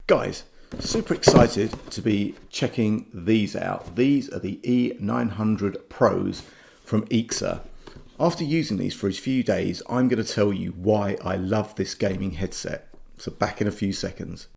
Guys, super excited to be checking these out. These are the E900 Pros from EKSA. After using these for a few days, I'm going to tell you why I love this gaming headset. So back in a few seconds.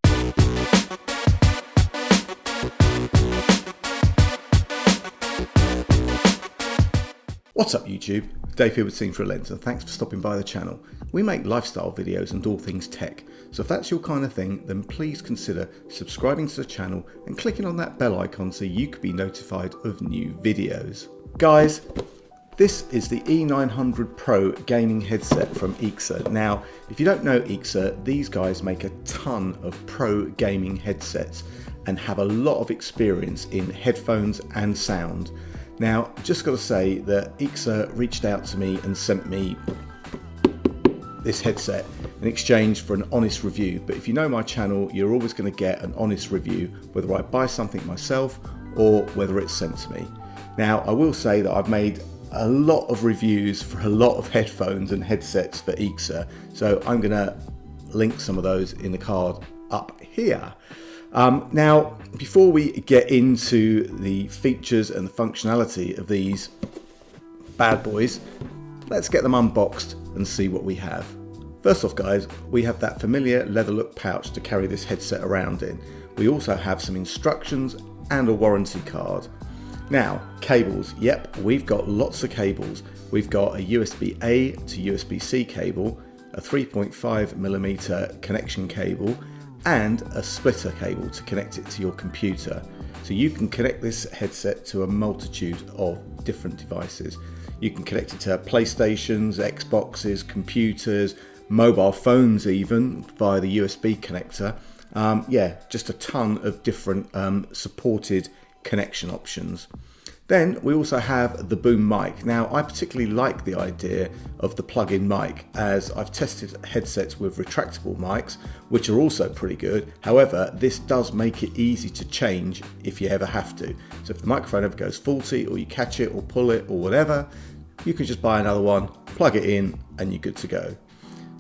What's up YouTube? Dave here with Seen Through a Lens, and thanks for stopping by the channel. We make lifestyle videos and all things tech, so if that's your kind of thing, then please consider subscribing to the channel and clicking on that bell icon so you can be notified of new videos. Guys, this is the E900 Pro gaming headset from EKSA. Now, if you don't know EKSA, these guys make a ton of pro gaming headsets and have a lot of experience in headphones and sound. Now, just got to say that EKSA reached out to me and sent me this headset in exchange for an honest review. But if you know my channel, you're always going to get an honest review, whether I buy something myself or whether it's sent to me. Now, I will say that I've made a lot of reviews for a lot of headphones and headsets for EKSA, so I'm going to link some of those in the card up here. Now, before we get into the features and the functionality of these bad boys, let's get them unboxed and see what we have. First off, guys, we have that familiar leather look pouch to carry this headset around in. We also have some instructions and a warranty card. Now, cables. Yep, we've got lots of cables. We've got a USB-A to USB-C cable, a 3.5mm connection cable, and a splitter cable to connect it to your computer. So you can connect this headset to a multitude of different devices. You can connect it to PlayStations, Xboxes, computers, mobile phones even via the USB connector. Yeah, just a ton of different supported connection options. Then we also have the boom mic. Now, I particularly like the idea of the plug-in mic, as I've tested headsets with retractable mics, which are also pretty good. However, this does make it easy to change if you ever have to. So if the microphone ever goes faulty, or you catch it or pull it or whatever, you can just buy another one, plug it in, and you're good to go.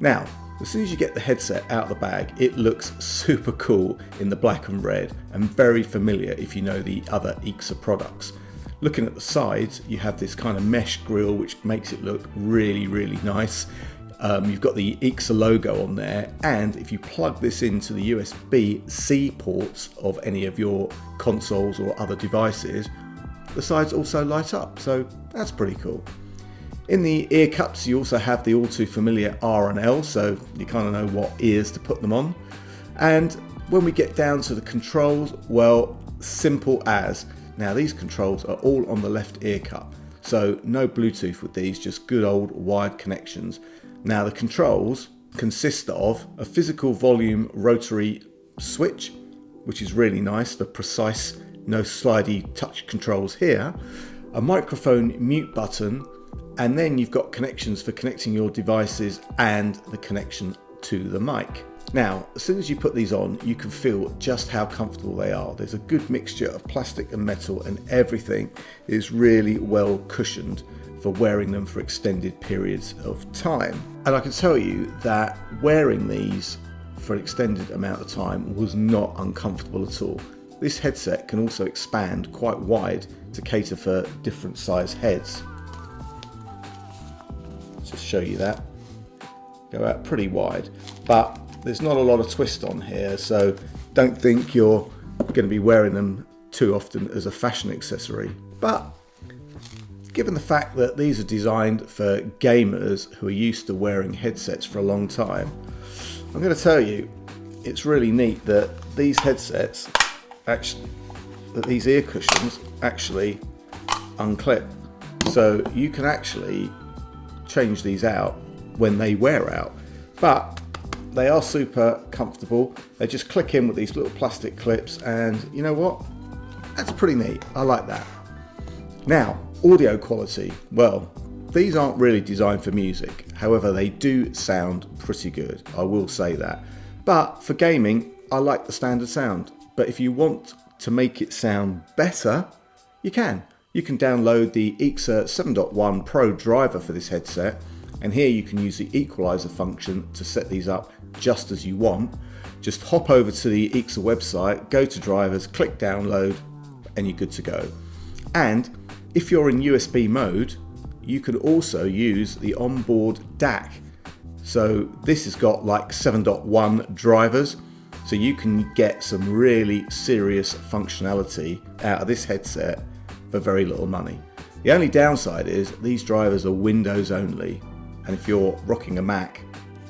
Now, as soon as you get the headset out of the bag, it looks super cool in the black and red, and very familiar if you know the other EKSA products. Looking at the sides, you have this kind of mesh grille which makes it look really, really nice. You've got the EKSA logo on there, and if you plug this into the USB-C ports of any of your consoles or other devices, the sides also light up, so that's pretty cool. In the ear cups, you also have the all too familiar R and L, so you kind of know what ears to put them on. And when we get down to the controls, well, simple as. Now, these controls are all on the left ear cup, so no Bluetooth with these, just good old wired connections. Now, the controls consist of a physical volume rotary switch, which is really nice for precise, no slidey touch controls here, a microphone mute button, and then you've got connections for connecting your devices and the connection to the mic. Now, as soon as you put these on, you can feel just how comfortable they are. There's a good mixture of plastic and metal, and everything is really well cushioned for wearing them for extended periods of time. And I can tell you that wearing these for an extended amount of time was not uncomfortable at all. This headset can also expand quite wide to cater for different size heads. Let's just show you that. Go out pretty wide, but there's not a lot of twist on here, so don't think you're going to be wearing them too often as a fashion accessory. But given the fact that these are designed for gamers who are used to wearing headsets for a long time, I'm going to tell you, it's really neat that these headsets, these ear cushions actually unclip. So you can actually change these out when they wear out. But they are super comfortable. They just click in with these little plastic clips, and you know what? That's pretty neat. I like that. Now, audio quality. Well, these aren't really designed for music. However, they do sound pretty good. I will say that. But for gaming, I like the standard sound. But if you want to make it sound better, you can. You can download the EKSA 7.1 Pro driver for this headset, and here you can use the equalizer function to set these up just as you want. just hop over to the EKSA website, go to drivers, click download, and you're good to go. And if you're in USB mode, you can also use the onboard DAC. So this has got like 7.1 drivers, so you can get some really serious functionality out of this headset for very little money. The only downside is these drivers are Windows only, and if you're rocking a Mac,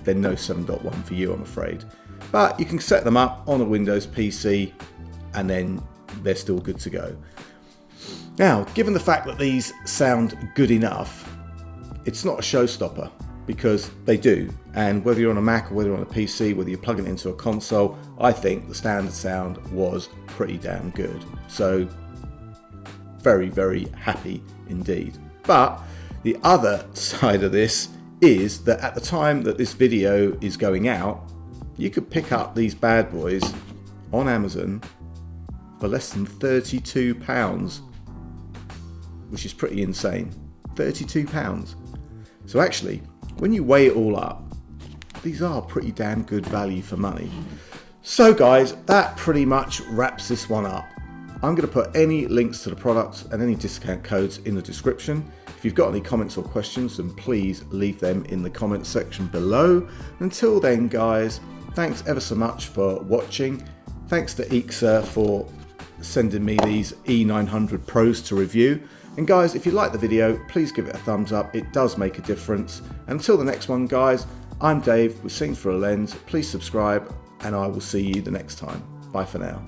then no 7.1 for you, I'm afraid. But you can set them up on a Windows PC and then they're still good to go. Now, given the fact that these sound good enough, it's not a showstopper, because they do. And whether you're on a Mac or whether you're on a PC, whether you're plugging it into a console, I think the standard sound was pretty damn good. So very, very happy indeed. But the other side of this is that at the time that this video is going out, you could pick up these bad boys on Amazon for less than £32, which is pretty insane. £32. So actually, when you weigh it all up, these are pretty damn good value for money. So guys, that pretty much wraps this one up. I'm going to put any links to the products and any discount codes in the description. If you've got any comments or questions, then please leave them in the comments section below. Until then guys, thanks ever so much for watching. Thanks to EKSA for sending me these E900 Pros to review. And guys, if you like the video, please give it a thumbs up. It does make a difference. Until the next one guys, I'm Dave with Scenes Through a Lens. Please subscribe and I will see you the next time. Bye for now.